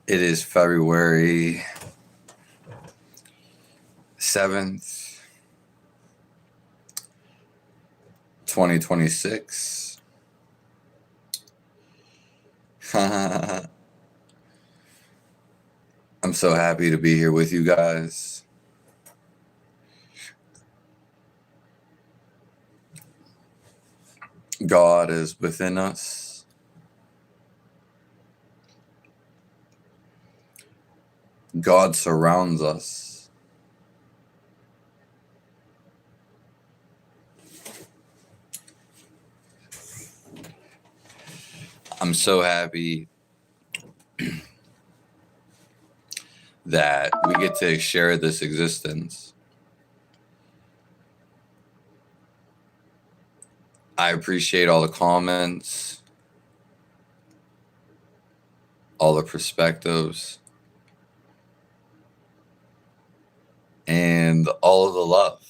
It is February 7th, 2026. I'm so happy to be here with you guys. God is within us. God surrounds us. I'm so happy that we get to share this existence. I appreciate all the comments, all the perspectives, and all of the love.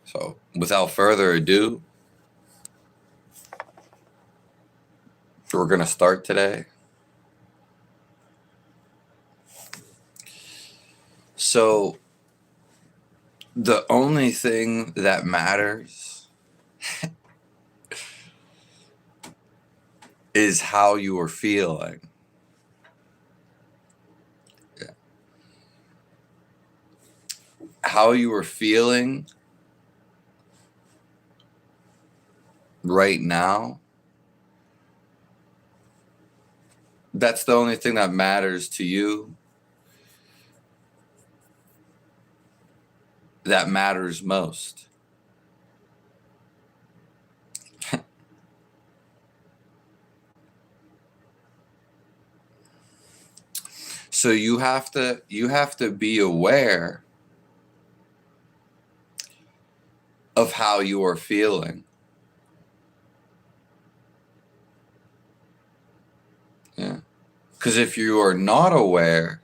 So, without further ado, we're going to start today. So, the only thing that matters is how you are feeling. Yeah. How you are feeling right now, that's the only thing that matters to you. That matters most. So you have to be aware of how you are feeling. Yeah. Because if you are not aware,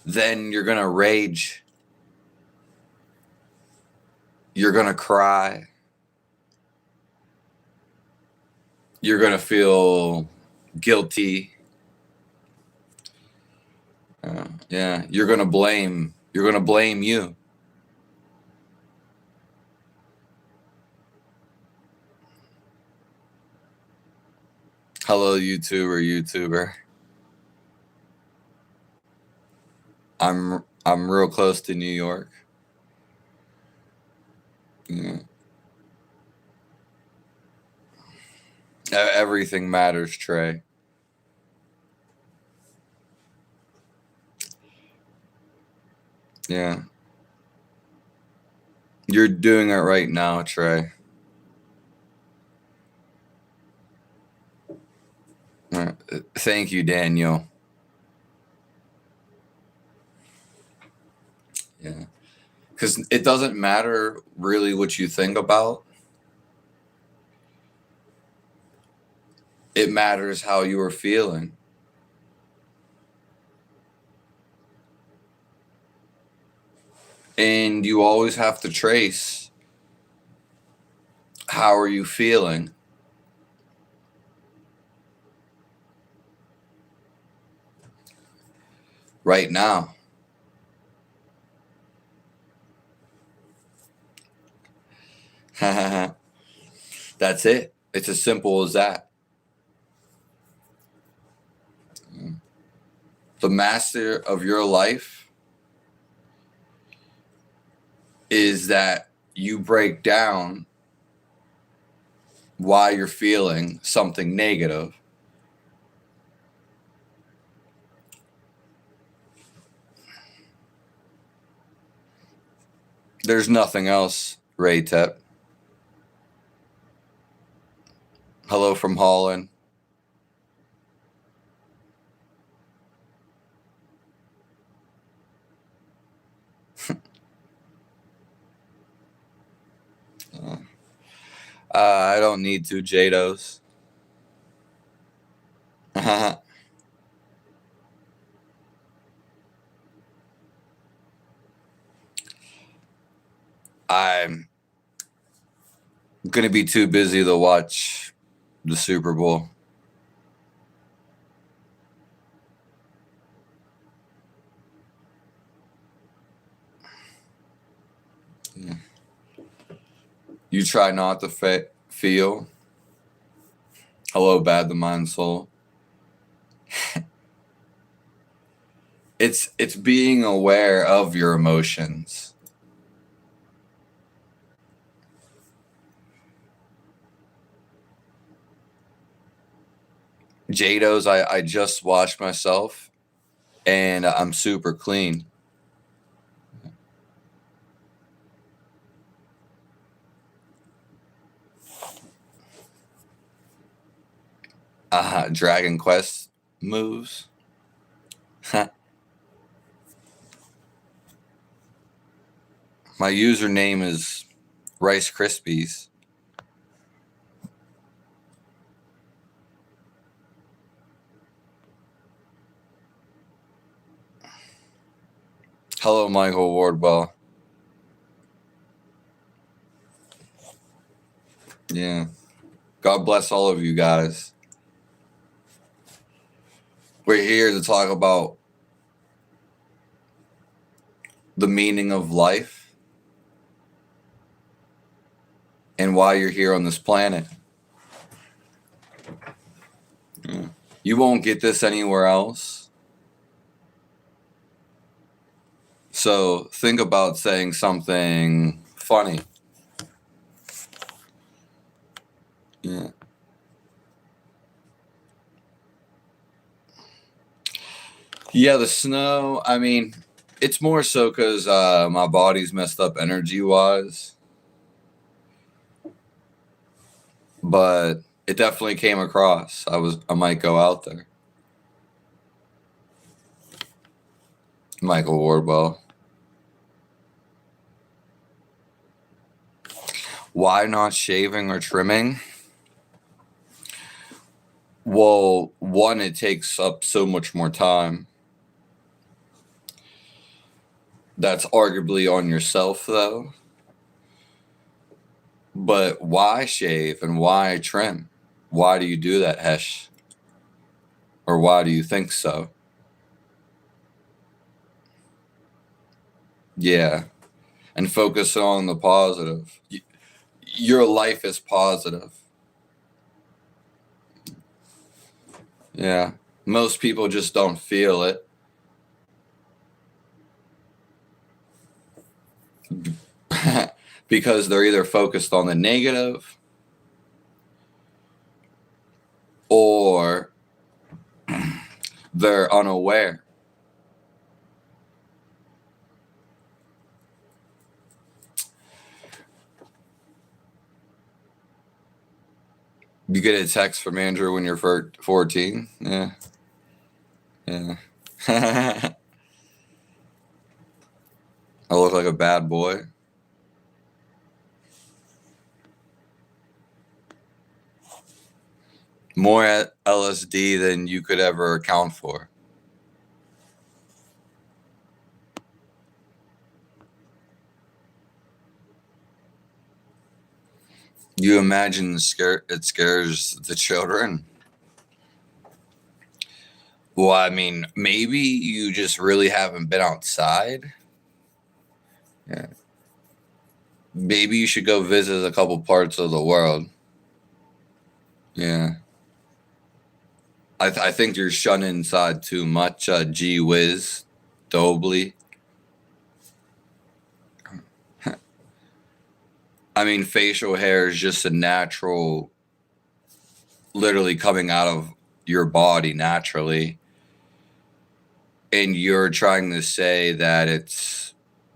then you're going to rage. You're going to cry. You're going to feel guilty. Yeah, you're going to blame. You're going to blame you. Hello, YouTuber. I'm real close to New York. Yeah. Everything matters, Trey. Yeah. You're doing it right now, Trey. Thank you, Daniel. Yeah. Because it doesn't matter really what you think about. It matters how you are feeling. And you always have to trace, how are you feeling? Right now. That's it. It's as simple as that. The master of your life is that you break down why you're feeling something negative. There's nothing else, Ray Tep. Hello from Holland. I don't need to, Jados. I'm gonna be too busy to watch the Super Bowl. Yeah. You try not to feel. Hello, bad the mind soul. It's being aware of your emotions. Jados, I just washed myself and I'm super clean. Dragon Quest moves. My username is Rice Krispies. Hello, Michael Wardwell. Yeah. God bless all of you guys. We're here to talk about the meaning of life and why you're here on this planet. Yeah. You won't get this anywhere else. So think about saying something funny. Yeah. Yeah, the snow, I mean, it's more so because my body's messed up energy-wise. But it definitely came across. I might go out there. Michael Wardwell. Why not shaving or trimming? Well, one, it takes up so much more time. That's arguably on yourself, though. But why shave and why trim? Why do you do that, Hesh? Or why do you think so? Yeah. And focus on the positive. Your life is positive. Yeah. Most people just don't feel it. Because they're either focused on the negative or they're unaware. You get a text from Andrew when you're 14? Yeah. Yeah. I look like a bad boy. More LSD than you could ever account for. You imagine it scares the children. Well, I mean, maybe you just really haven't been outside. Yeah. Maybe you should go visit a couple parts of the world. Yeah. I think you're shunning inside too much. Gee whiz, Dobley. I mean, facial hair is just a natural, literally coming out of your body naturally. And you're trying to say that it's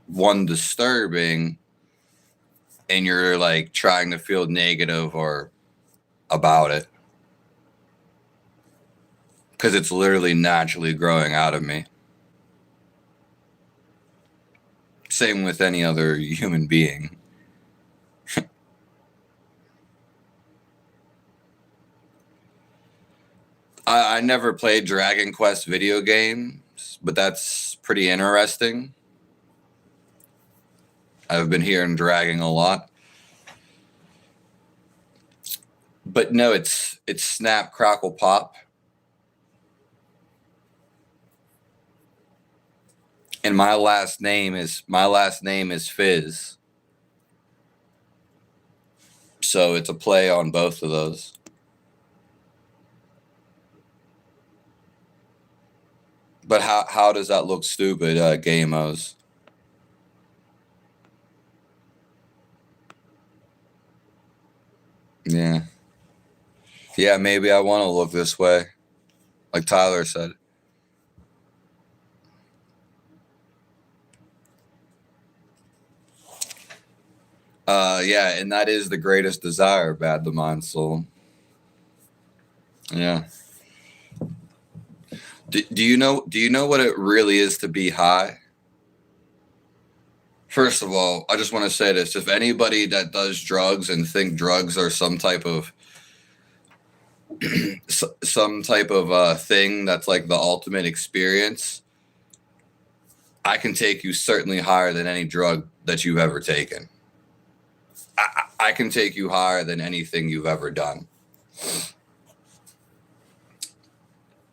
one disturbing and you're like trying to feel negative or about it. Because it's literally naturally growing out of me. Same with any other human being. I never played Dragon Quest video games, but that's pretty interesting. I've been hearing dragging a lot. But no, it's snap, crackle, pop. And my last name is Fiz. So it's a play on both of those. But how does that look stupid, Gamos? Yeah. Yeah, maybe I want to look this way, like Tyler said. Yeah, and that is the greatest desire, bad the mind soul. Yeah. Do you know what it really is to be high? First of all, I just want to say this. If anybody that does drugs and think drugs are some type of thing that's like the ultimate experience, I can take you certainly higher than any drug that you've ever taken. I can take you higher than anything you've ever done.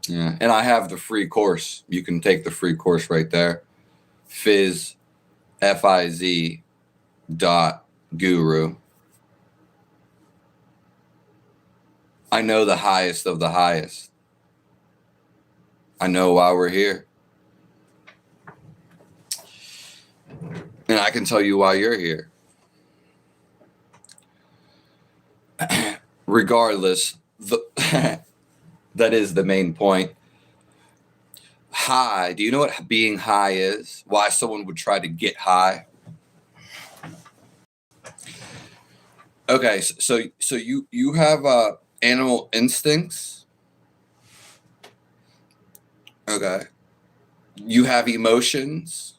Yeah, and I have the free course. You can take the free course right there. Fiz, fiz.guru. I know the highest of the highest. I know why we're here. And I can tell you why you're here. Regardless, that is the main point. High. Do you know what being high is? Why someone would try to get high? Okay, so you have animal instincts. Okay. You have emotions.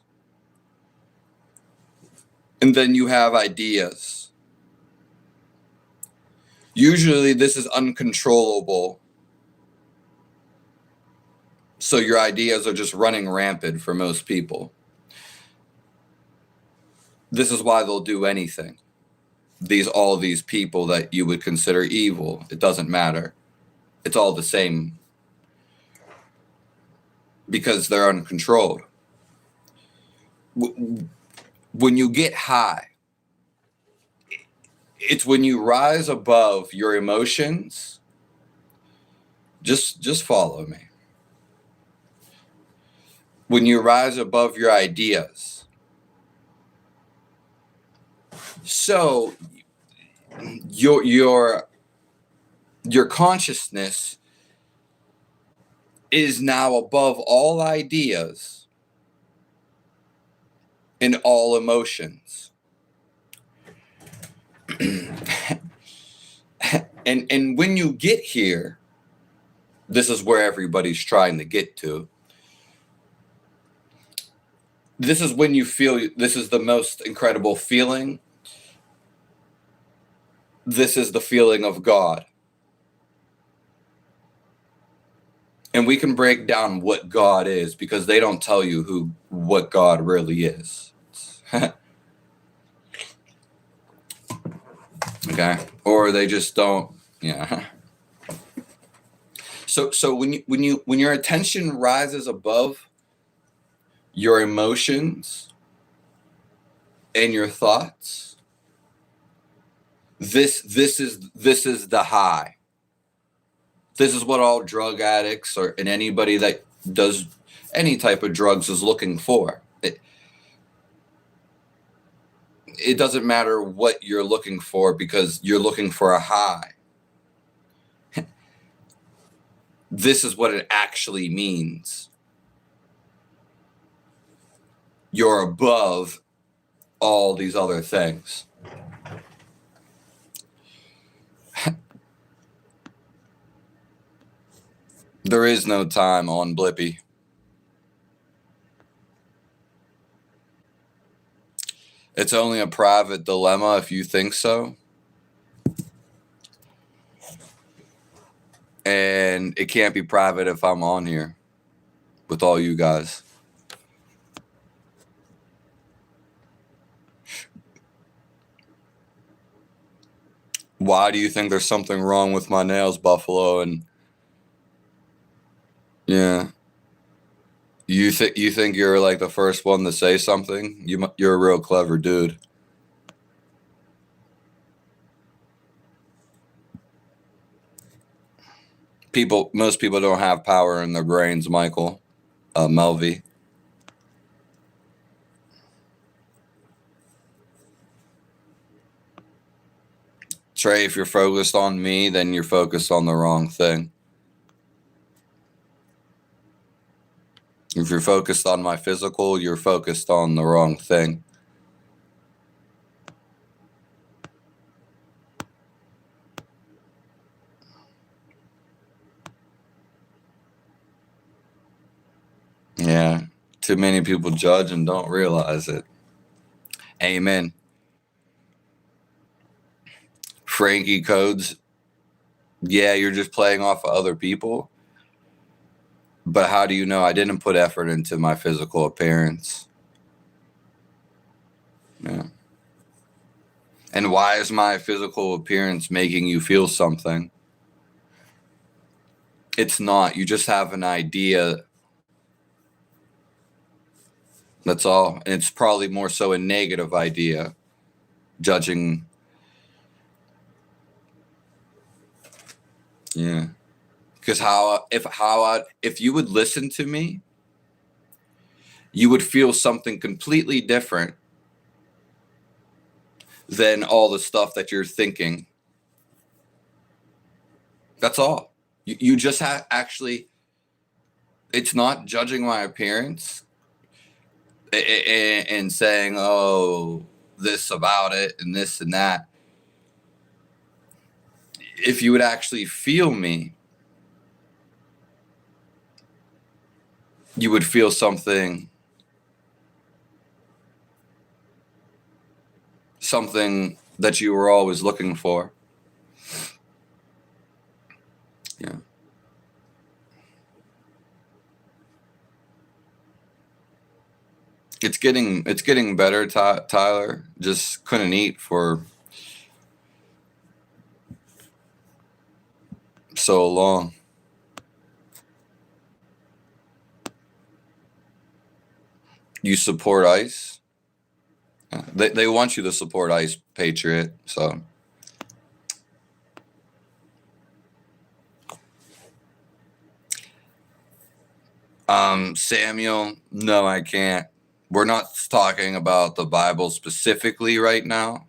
And then you have ideas. Usually this is uncontrollable. So your ideas are just running rampant for most people. This is why they'll do anything. All these people that you would consider evil, it doesn't matter. It's all the same. Because they're uncontrolled. When you get high, it's when you rise above your emotions. Just follow me. When you rise above your ideas. So your consciousness is now above all ideas and all emotions. and when you get here, this is where everybody's trying to get to. This is when you feel this is the most incredible feeling. This is the feeling of God. And we can break down what God is because they don't tell you what God really is. Okay? Or they just don't, yeah. So when your attention rises above your emotions and your thoughts, this is the high. This is what all drug addicts and anybody that does any type of drugs is looking for. It doesn't matter what you're looking for because you're looking for a high. This is what it actually means. You're above all these other things. There is no time on Blippy. It's only a private dilemma if you think so. And it can't be private if I'm on here with all you guys. Why do you think there's something wrong with my nails, Buffalo? And yeah, you think you're like the first one to say something? You're a real clever dude. Most people don't have power in their brains, Michael, Melvi. Trey, if you're focused on me, then you're focused on the wrong thing. If you're focused on my physical, you're focused on the wrong thing. Yeah, too many people judge and don't realize it. Amen. Frankie Codes, yeah, you're just playing off of other people. But how do you know I didn't put effort into my physical appearance? Yeah. And why is my physical appearance making you feel something? It's not. You just have an idea. That's all. And it's probably more so a negative idea, judging. Yeah. Because if you would listen to me, you would feel something completely different than all the stuff that you're thinking. That's all. You just have actually. It's not judging my appearance and saying, "Oh, this about it and this and that." If you would actually feel me, you would feel something that you were always looking for. Yeah. It's getting better, Tyler. Just couldn't eat for so long. You support ICE? They want you to support ICE, Patriot. So Samuel, no, I can't. We're not talking about the Bible specifically right now.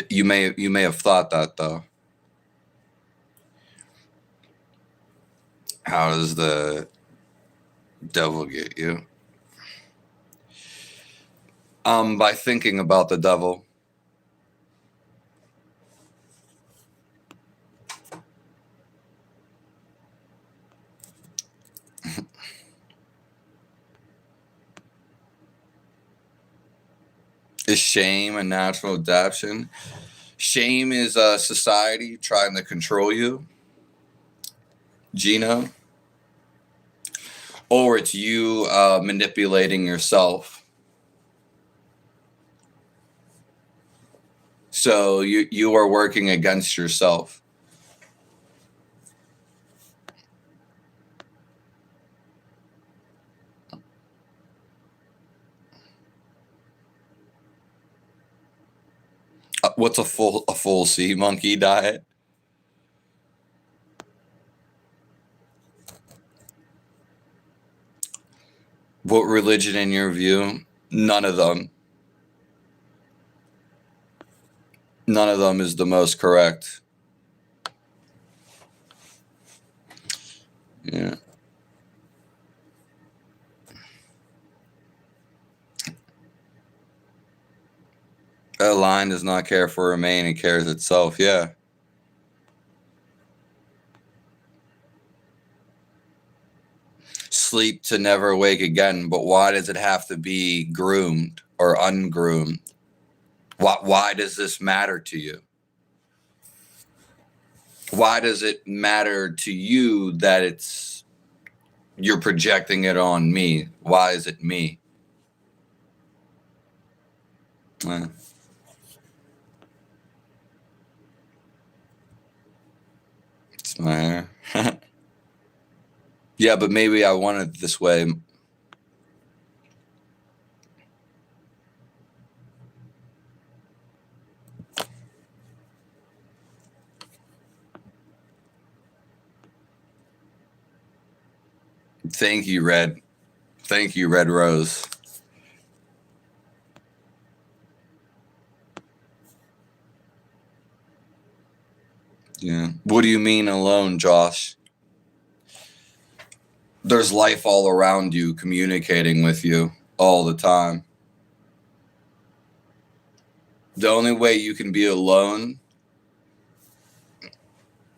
You may have thought that though. How does the devil get you? By thinking about the devil. Is shame a natural adaptation? Shame is a society trying to control you, Gino, or it's you manipulating yourself. So you are working against yourself. What's a full sea monkey diet? What religion, in your view? None of them. None of them is the most correct. Yeah. A lion does not care for a mane; it cares itself. Yeah. Sleep to never wake again. But why does it have to be groomed or ungroomed? Why does this matter to you? Why does it matter to you that you're projecting it on me? Why is it me? my hair. Yeah, but maybe I want it this way. Thank you, Red. Thank you, Red Rose. Yeah. What do you mean alone, Josh? There's life all around you communicating with you all the time. The only way you can be alone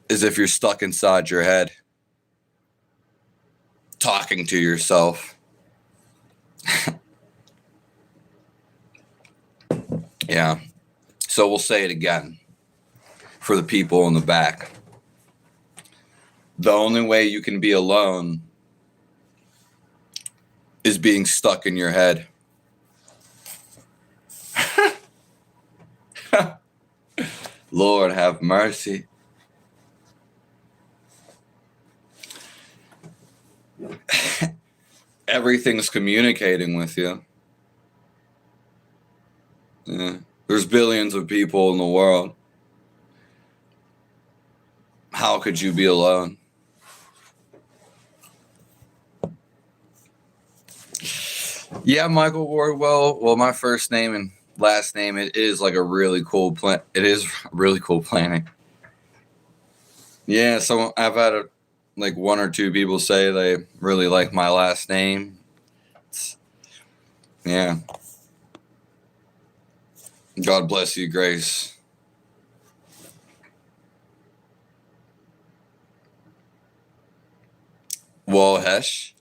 is if you're stuck inside your head, talking to yourself. Yeah. So we'll say it again for the people in the back. The only way you can be alone is being stuck in your head. Lord have mercy. Everything's communicating with you. Yeah. There's billions of people in the world. How could you be alone? Yeah, Michael Wardwell. Well, my first name and last name, it is like a really cool plan. It is really cool planning. Yeah, so I've had like one or two people say they really like my last name. Yeah. God bless you, Grace. Well, Hesh,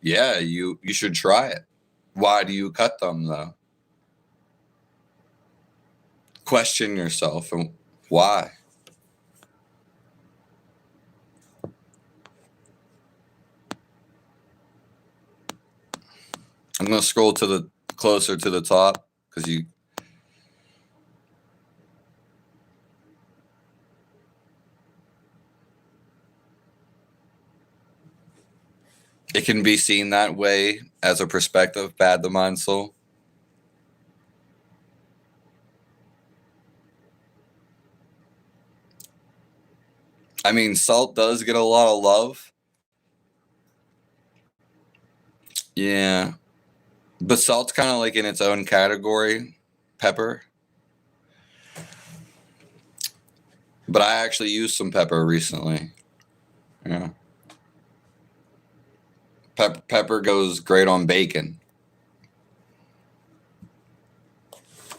yeah, you should try it. Why do you cut them though? Question yourself and why. I'm gonna scroll to the closer to the top because you. It can be seen that way as a perspective, bad the mind soul. I mean, salt does get a lot of love. Yeah. But salt's kind of like in its own category, pepper. But I actually used some pepper recently. Yeah. Pepper goes great on bacon.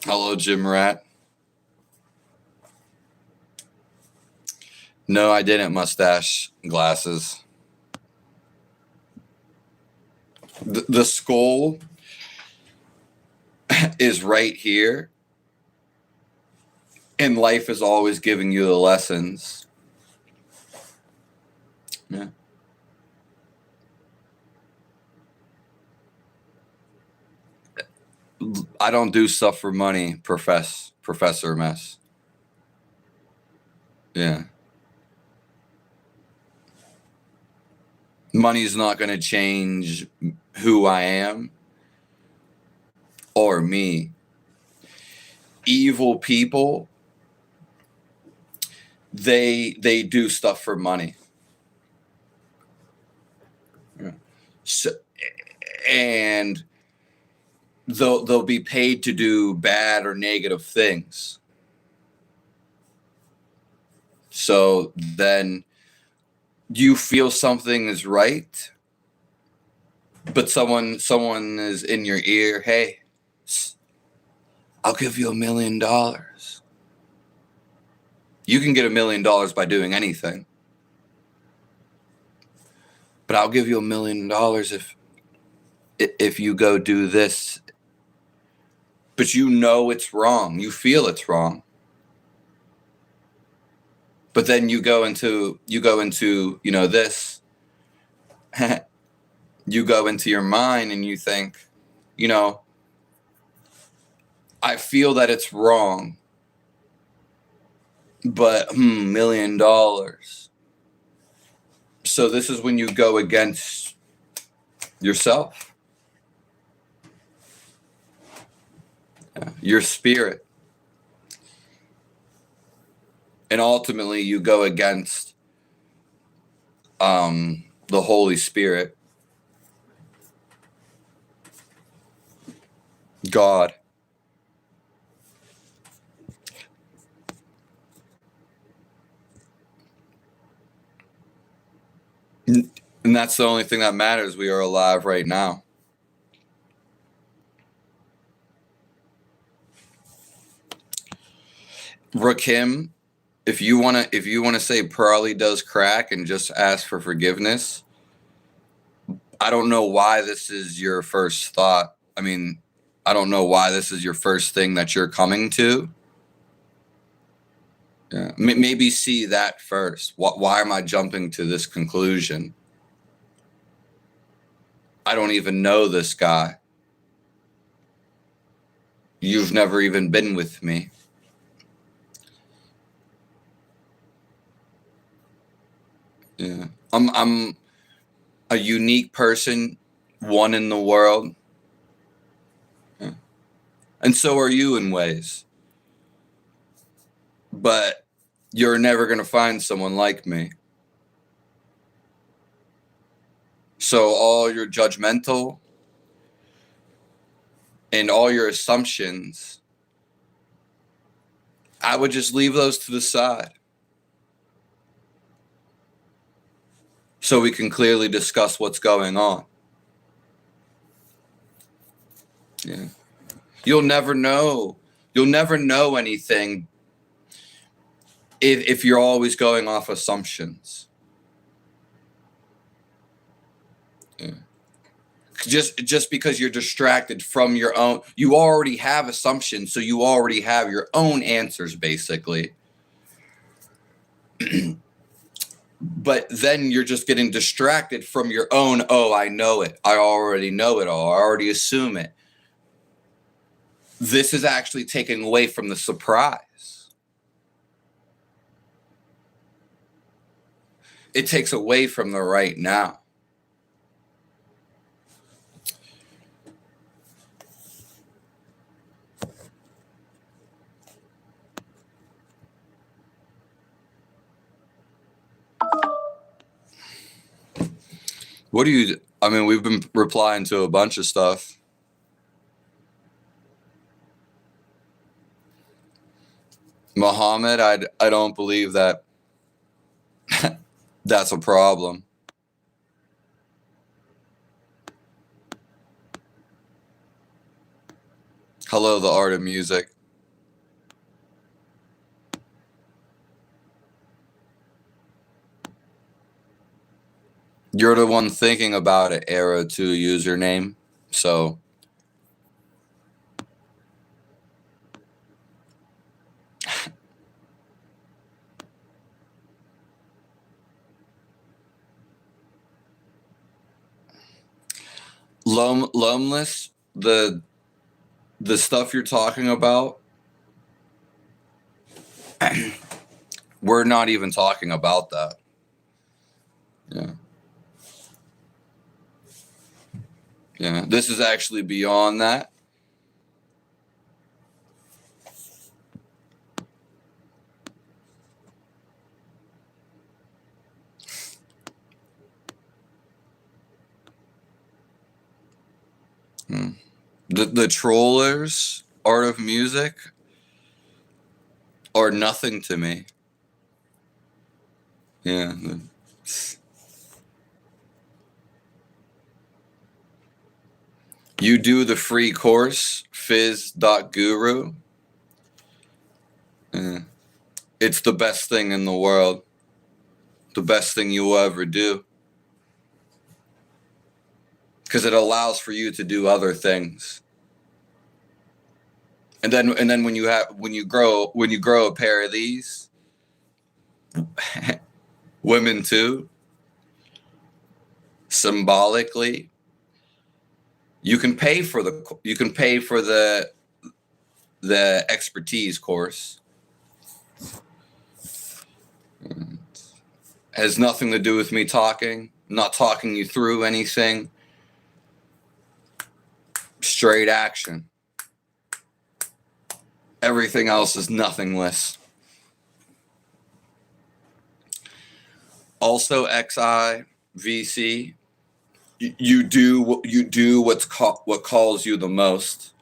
Hello, Jim Rat. No, I didn't. Mustache, glasses. The skull is right here. And life is always giving you the lessons. Yeah. I don't do stuff for money, Professor Mess. Yeah. Money's not going to change who I am or me. Evil people, they do stuff for money. Yeah. So, and they'll be paid to do bad or negative things. So then you feel something is right, but someone is in your ear, hey, I'll give you $1 million. You can get $1 million by doing anything. But I'll give you $1 million if you go do this. But you know it's wrong. You feel it's wrong. But then you go into this. You go into your mind and you think, I feel that it's wrong. But $1 million. So this is when you go against yourself, your spirit. And ultimately you go against the Holy Spirit, God. And that's the only thing that matters. We are alive right now. Rakim, if you wanna say Pearly does crack and just ask for forgiveness, I don't know why this is your first thought. I mean, I don't know why this is your first thing that you're coming to. Yeah. Maybe see that first. Why am I jumping to this conclusion? I don't even know this guy. You've never even been with me. Yeah. I'm a unique person, one in the world. Yeah. And so are you in ways. But you're never going to find someone like me. So all your judgmental and all your assumptions, I would just leave those to the side so we can clearly discuss what's going on. Yeah. You'll never know anything if you're always going off assumptions. Yeah. Just because you're distracted from your own, you already have assumptions, so you already have your own answers, basically. But then you're just getting distracted from your own, oh, I know it. I already know it all. I already assume it. This is actually taking away from the surprise. It takes away from the right now. What do you, I mean, we've been replying to a bunch of stuff. Muhammad, I don't believe that that's a problem. Hello, the art of music. You're the one thinking about it, Arrow 2 username. So Lomeless, the stuff you're talking about, we're not even talking about that. Yeah. Yeah. This is actually beyond that. The trollers, art of music, are nothing to me. Yeah. You do the free course, fiz.guru. Yeah. It's the best thing in the world. The best thing you will ever do. Because it allows for you to do other things. And then when you grow a pair of these, women too, symbolically, you can pay for the expertise course. Has nothing to do with me talking. I'm not talking you through anything. Straight action. Everything else is nothingless. Also, XI, VC, you do what calls you the most.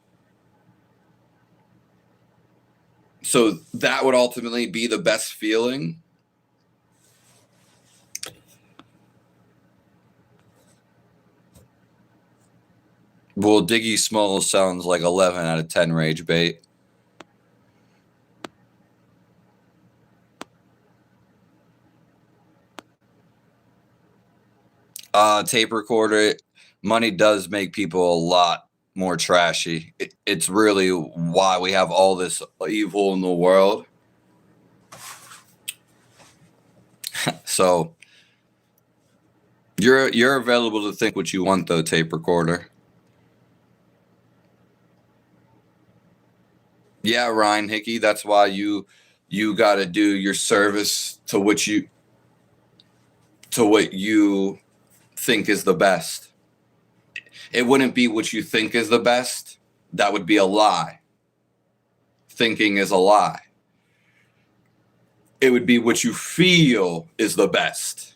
So that would ultimately be the best feeling. Well, Diggy Smalls sounds like 11 out of 10 rage bait. Tape recorder, money does make people a lot more trashy. It's really why we have all this evil in the world. So you're available to think what you want, though, tape recorder. Yeah, Ryan Hickey, that's why you got to do your service to what you think is the best. It wouldn't be what you think is the best. That would be a lie. Thinking is a lie. It would be what you feel is the best.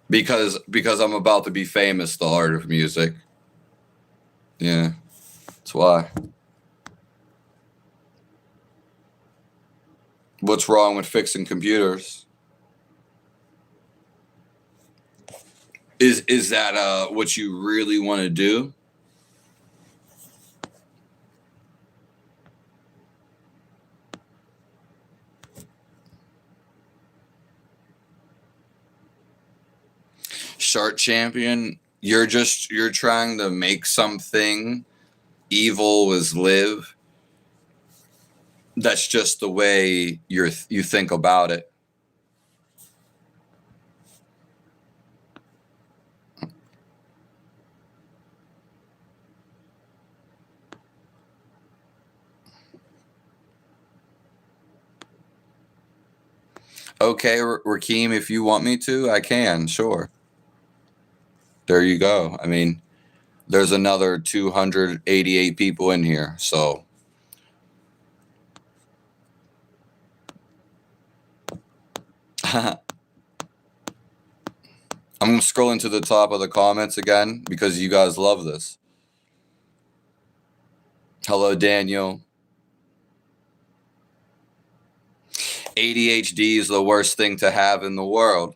Because I'm about to be famous, the art of music. Yeah, that's why. What's wrong with fixing computers? Is that what you really want to do? Shark Champion, you're trying to make something evil as live. That's just the way you think about it. Okay, Rakeem, if you want me to, I can, sure. There you go. I mean, there's another 288 people in here, so. I'm scrolling to the top of the comments again because you guys love this. Hello, Daniel. ADHD is the worst thing to have in the world.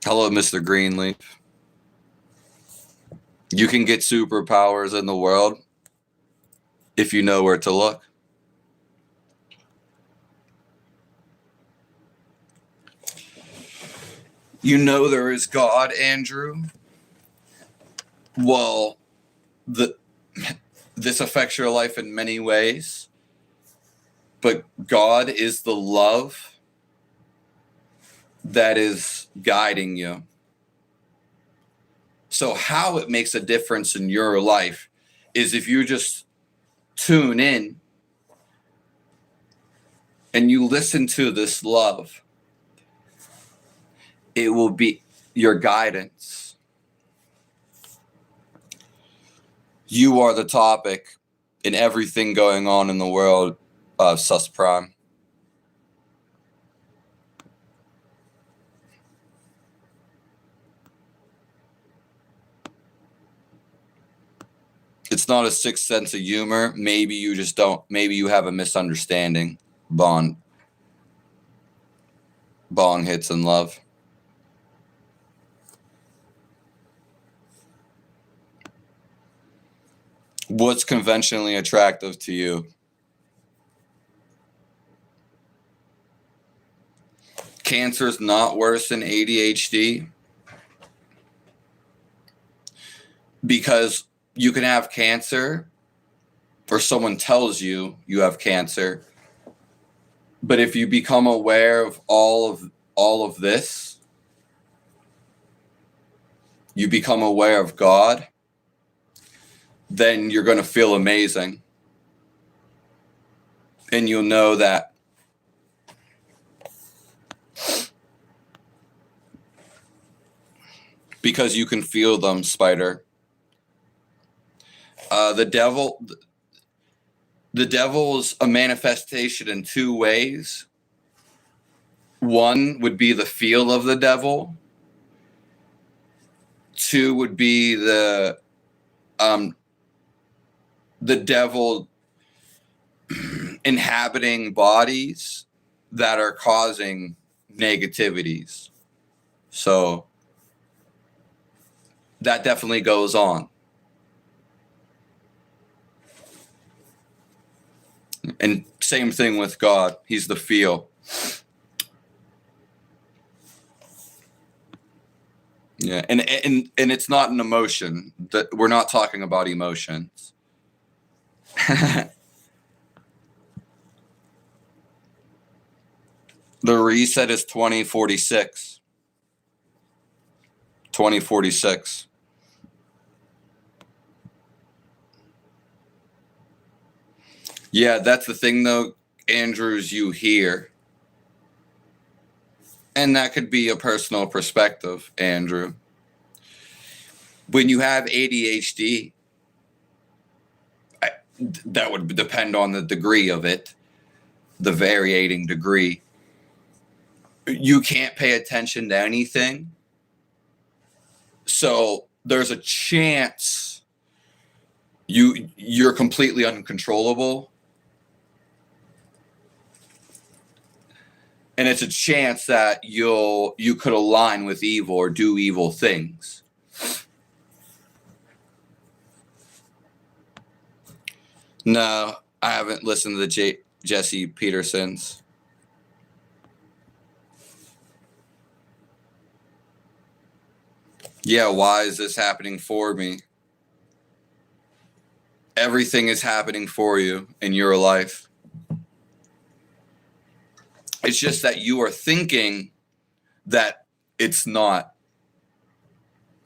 Hello, Mr. Greenleaf. You can get superpowers in the world if you know where to look. You know there is God, Andrew. Well, this affects your life in many ways, but God is the love that is guiding you. So how it makes a difference in your life is if you just tune in and you listen to this love, it will be your guidance. You are the topic in everything going on in the world of Sus Prime. It's not a sixth sense of humor. Maybe you just don't. Maybe you have a misunderstanding. Bong hits in love. What's conventionally attractive to you? Cancer is not worse than ADHD because you can have cancer or someone tells you you have cancer. But if you become aware of all of this, you become aware of God, then you're going to feel amazing. And you'll know that because you can feel them, Spider. The devil's a manifestation in two ways. One would be the feel of the devil. Two would be the devil inhabiting bodies that are causing negativities. So that definitely goes on. And same thing with God. He's the feel. Yeah, and it's not an emotion. That we're not talking about emotions. The reset is 2046. 2046. Yeah, that's the thing though, Andrews, you hear. And that could be a personal perspective, Andrew. When you have ADHD, that would depend on the degree of it, the varying degree. You can't pay attention to anything. So there's a chance you're completely uncontrollable. And it's a chance that you could align with evil or do evil things. No, I haven't listened to the Jesse Petersons. Yeah, why is this happening for me? Everything is happening for you in your life. It's just that you are thinking that it's not.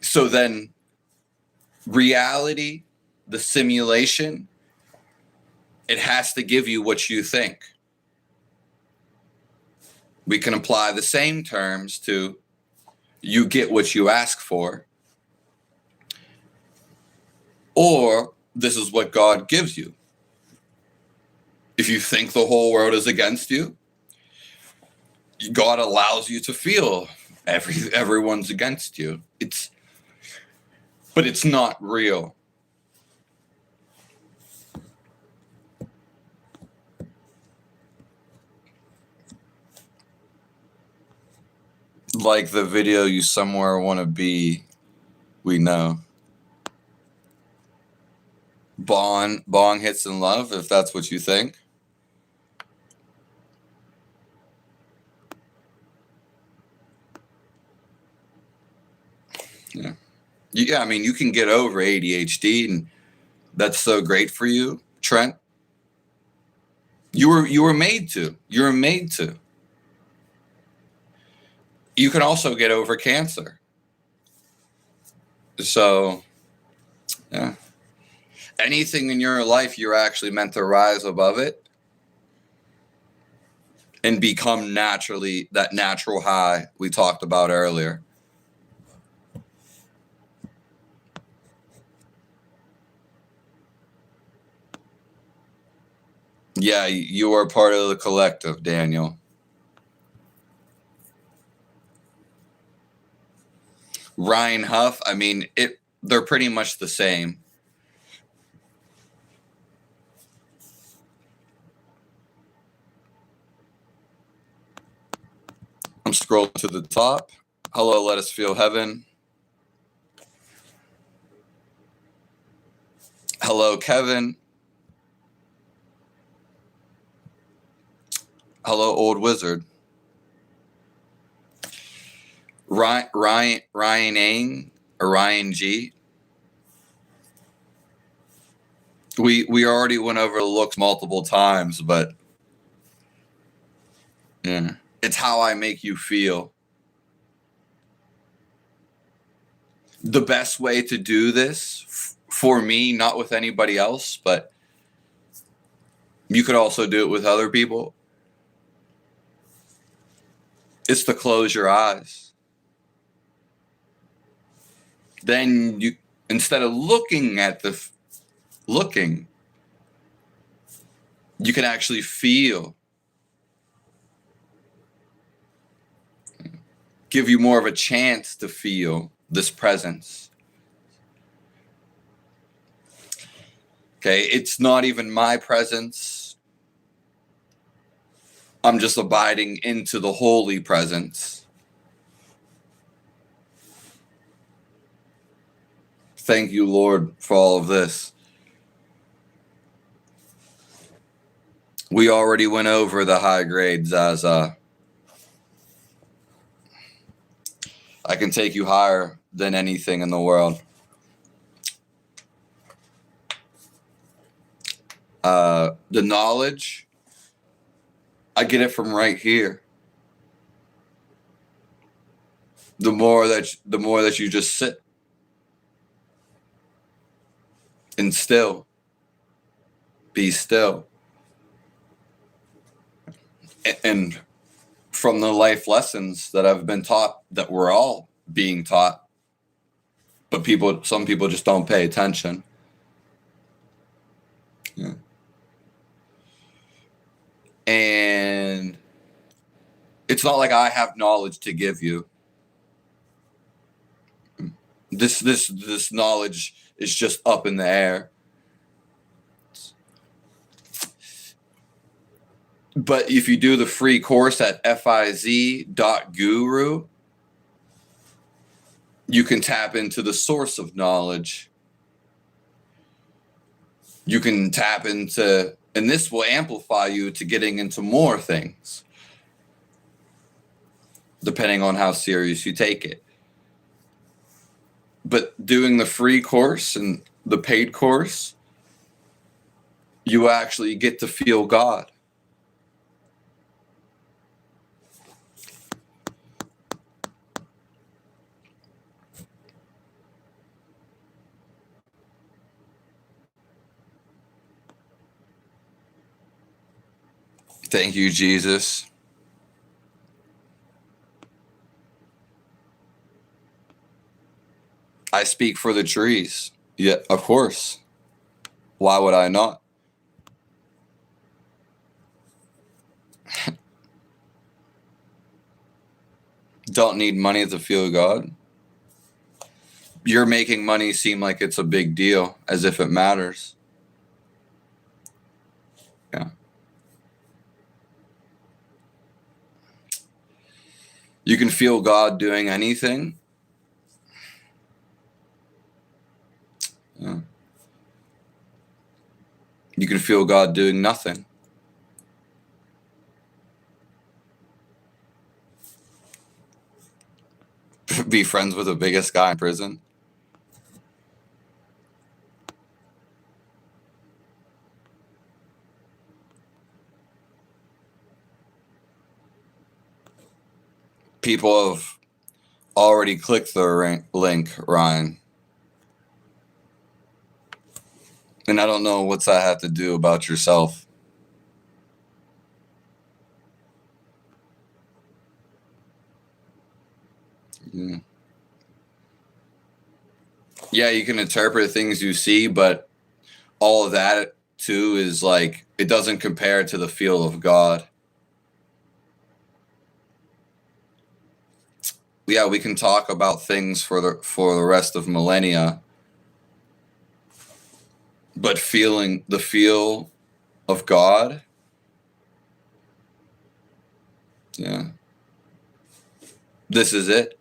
So then reality, the simulation, it has to give you what you think. We can apply the same terms to you get what you ask for, or this is what God gives you. If you think the whole world is against you, God allows you to feel everyone's against you. But it's not real. Like the video, you somewhere want to be, we know. Bong hits in love, if that's what you think. Yeah. Yeah, I mean, you can get over ADHD, and that's so great for you, Trent. You were made to. You were made to. You can also get over cancer. So, yeah. Anything in your life, you're actually meant to rise above it and become naturally that natural high we talked about earlier. Yeah, you are part of the collective, Daniel. Ryan Huff, I mean, they're pretty much the same. I'm scrolling to the top. Hello, let us feel heaven. Hello, Kevin. Hello, old wizard. Ryan Ang or Ryan G. We already went over the looks multiple times, but yeah, it's how I make you feel. the best way to do this for me, not with anybody else, but you could also do it with other people, is to close your eyes. Then you, instead of looking at looking, you can actually feel. Give you more of a chance to feel this presence. Okay, it's not even my presence. I'm just abiding into the holy presence. Thank you, Lord, for all of this. We already went over the high grades as I can take you higher than anything in the world. The knowledge, I get it from right here. The more that you just sit and be still. And from the life lessons that I've been taught, that we're all being taught, but some people just don't pay attention. Yeah. And it's not like I have knowledge to give you. This knowledge is just up in the air. But if you do the free course at fiz.guru, you can tap into the source of knowledge. You can tap into, and this will amplify you to getting into more things, depending on how serious you take it. But doing the free course and the paid course, you actually get to feel God. Thank you, Jesus. I speak for the trees. Yeah, of course. Why would I not? Don't need money to feel God. You're making money seem like it's a big deal, as if it matters. Yeah. You can feel God doing anything. Yeah. You can feel God doing nothing. Be friends with the biggest guy in prison. People have already clicked the link, Ryan. And I don't know what's that have to do about yourself. Yeah, you can interpret things you see, but all of that too is like, it doesn't compare to the feel of God. Yeah, we can talk about things for the rest of millennia, but feeling the feel of God, yeah, this is it.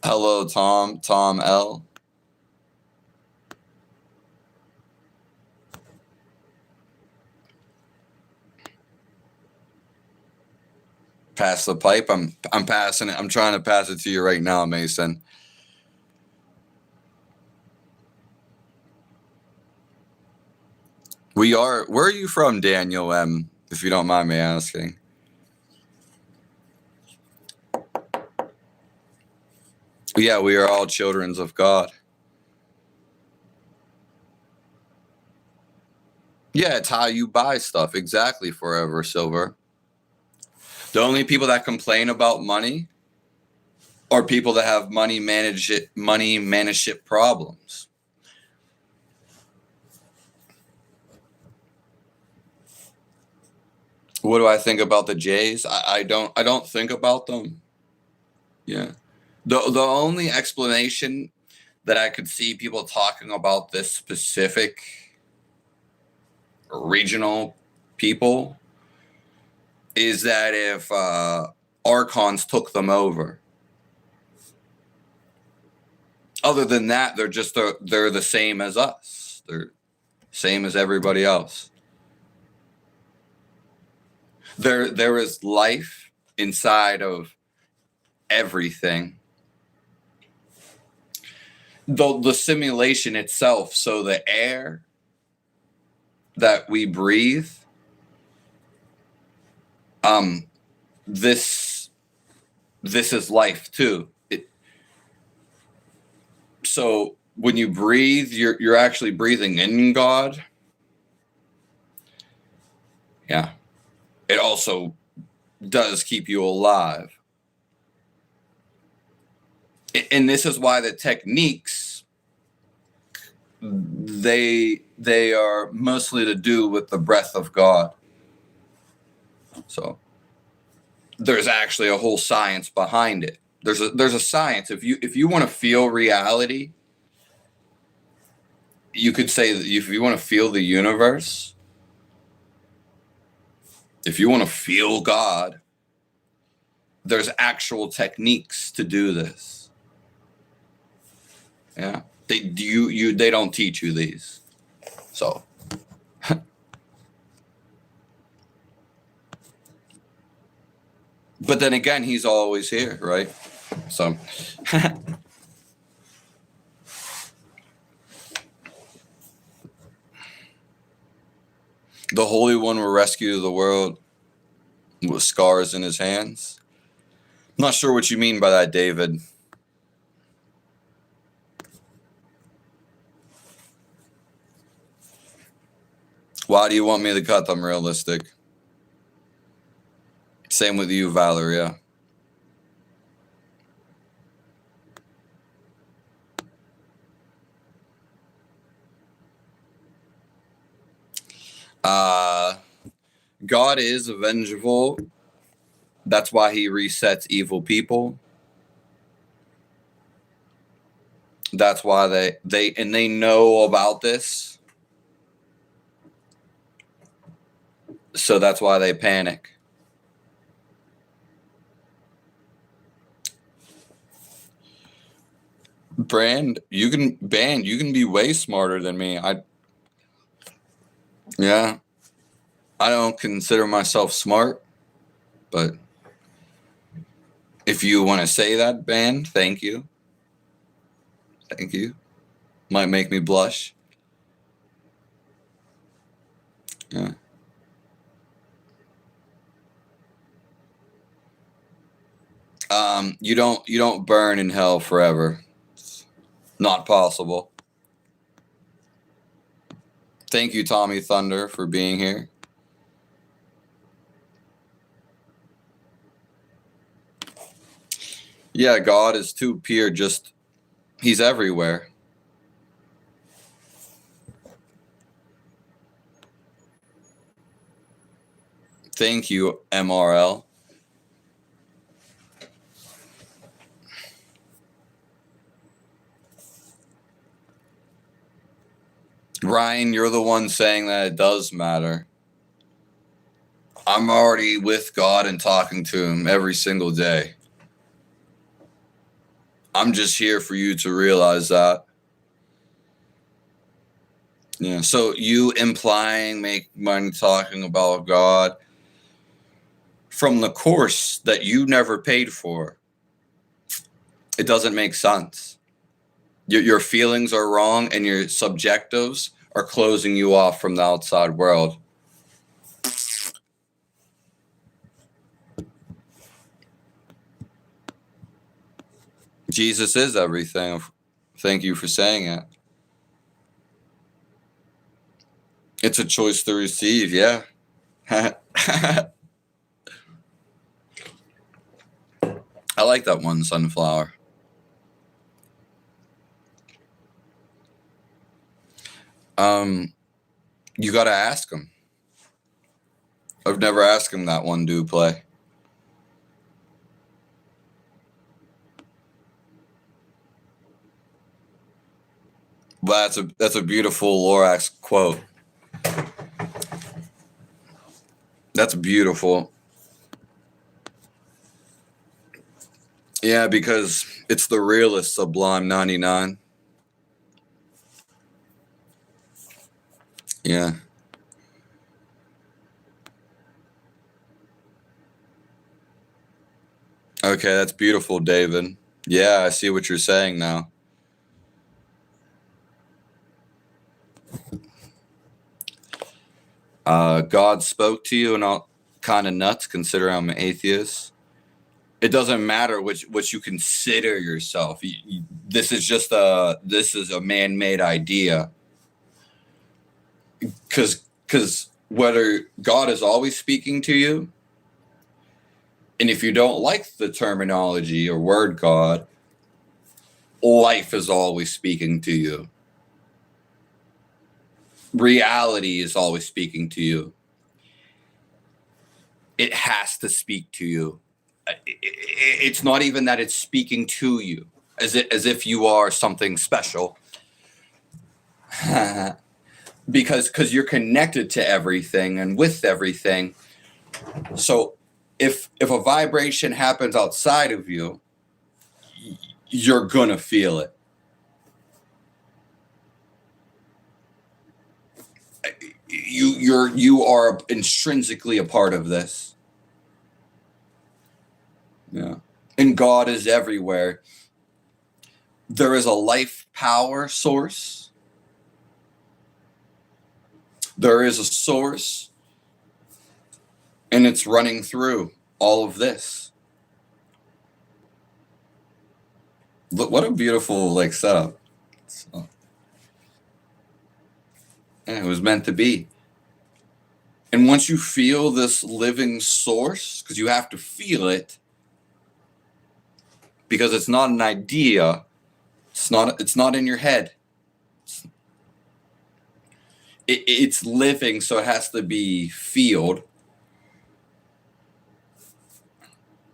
Hello, Tom L. Pass the pipe. I'm passing it. I'm trying to pass it to you right now, Mason. Where are you from, Daniel M., if you don't mind me asking? Yeah, we are all children of God. Yeah, it's how you buy stuff. Exactly, Forever Silver. The only people that complain about money are people that have money management problems. What do I think about the Jays? I don't think about them. Yeah. The only explanation that I could see people talking about this specific regional people is that if Archons took them over. Other than that, they're the same as us. They're same as everybody else. There is life inside of everything. The simulation itself, so the air that we breathe, this is life too. So when you breathe, you're actually breathing in God. Yeah. It also does keep you alive. And this is why the techniques, they are mostly to do with the breath of God. So there's actually a whole science behind it. There's a science. If you want to feel reality, you could say that if you want to feel the universe, if you want to feel God, there's actual techniques to do this. Yeah. They don't teach you these. So but then again, he's always here, right? So the Holy One will rescue the world with scars in his hands. I'm not sure what you mean by that, David. Why do you want me to cut them realistic? Same with you, Valeria. God is vengeful. That's why he resets evil people. That's why they know about this. So that's why they panic. You can be way smarter than me. Yeah. I don't consider myself smart, but if you want to say that, Band, thank you. Thank you. Might make me blush. Yeah. You don't burn in hell forever. It's not possible. Thank you, Tommy Thunder, for being here. Yeah, God is too pure. He's everywhere. Thank you, MRL. Ryan, you're the one saying that it does matter. I'm already with God and talking to him every single day. I'm just here for you to realize that. Yeah. So you implying make money talking about God from the course that you never paid for. It doesn't make sense. Your feelings are wrong and your subjectives are closing you off from the outside world. Jesus is everything. Thank you for saying it. It's a choice to receive, yeah. I like that one, sunflower. You gotta ask him. I've never asked him that one do play. But that's a beautiful Lorax quote. That's beautiful. Yeah, because it's the realest sublime 99. Yeah. Okay, that's beautiful, David. Yeah, I see what you're saying now. God spoke to you and all kind of nuts, considering I'm an atheist. It doesn't matter what you consider yourself. This is a man-made idea. Because whether God is always speaking to you, and if you don't like the terminology or word God, life is always speaking to you. Reality is always speaking to you. It has to speak to you. It's not even that it's speaking to you as if you are something special. because you're connected to everything and with everything. So if a vibration happens outside of you, you're gonna feel it. You are intrinsically a part of this. Yeah. And God is everywhere. There is a life power source. There is a source, and it's running through all of this. Look, what a beautiful setup. So, yeah, it was meant to be. And once you feel this living source, because you have to feel it, because it's not an idea, it's not in your head. It's living, so it has to be feeled.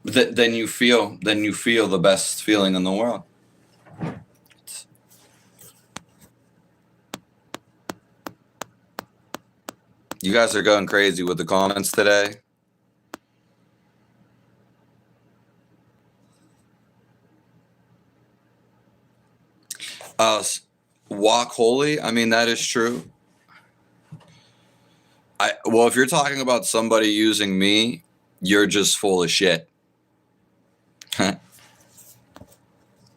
Then you feel the best feeling in the world. You guys are going crazy with the comments today. Walk holy. I mean, that is true. Well, if you're talking about somebody using me, you're just full of shit.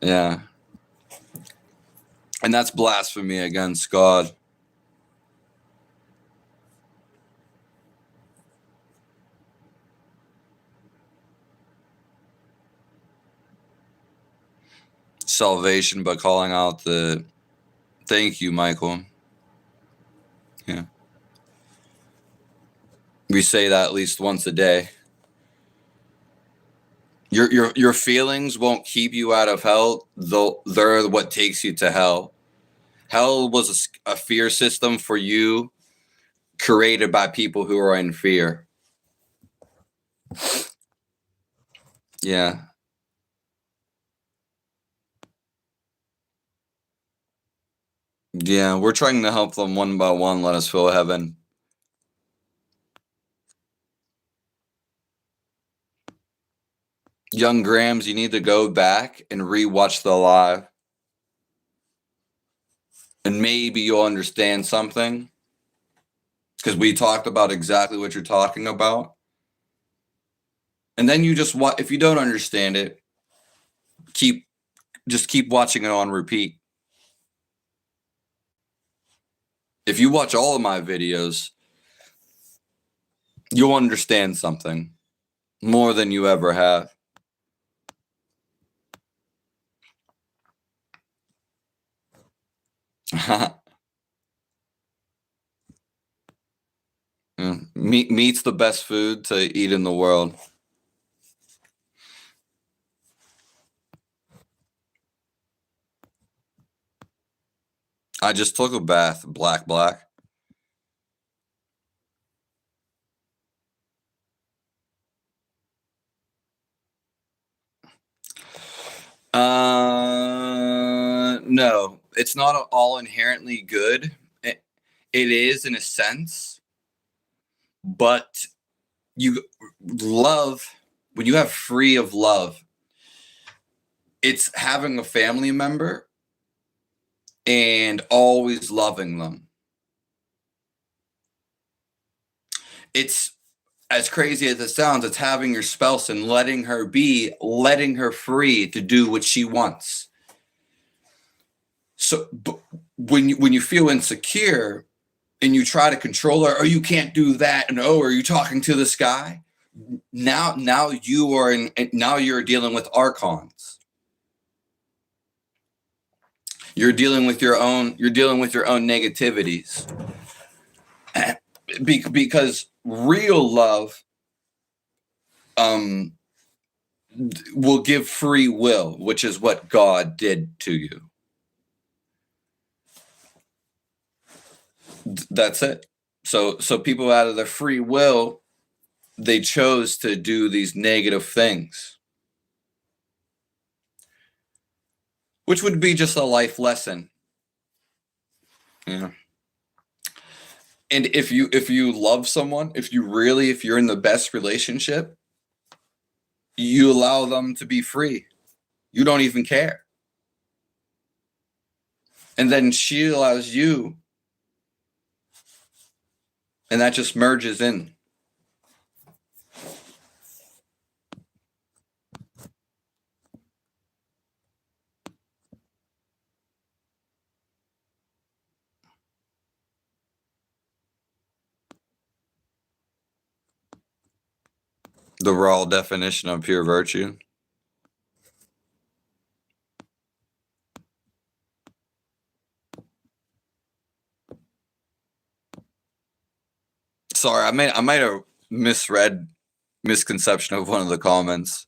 Yeah. And that's blasphemy against God. Salvation, but calling out the... Thank you, Michael. Yeah. We say that at least once a day. Your feelings won't keep you out of hell, though they're what takes you to hell. Hell was a fear system for you, created by people who are in fear. Yeah. Yeah, we're trying to help them one by one, let us feel heaven. Young Grams, you need to go back and rewatch the live. And maybe you'll understand something. Because we talked about exactly what you're talking about. And then you just if you don't understand it, keep watching it on repeat. If you watch all of my videos, you'll understand something more than you ever have. Meat's the best food to eat in the world. I just took a bath, black. No, it's not all inherently good. It is in a sense, but you love when you have free of love, it's having a family member and always loving them. It's as crazy as it sounds, it's having your spouse and letting her free to do what she wants. So when you feel insecure and you try to control her, or you can't do that, and oh, are you talking to this guy? Now you're dealing with archons. You're dealing with your own negativities. Because real love will give free will, which is what God did to you. That's it. So people, out of their free will, they chose to do these negative things, which would be just a life lesson. Yeah. And if you love someone, if you're in the best relationship, you allow them to be free. You don't even care. And then she allows you, and that just merges in. The raw definition of pure virtue. Sorry, I might have misconception of one of the comments.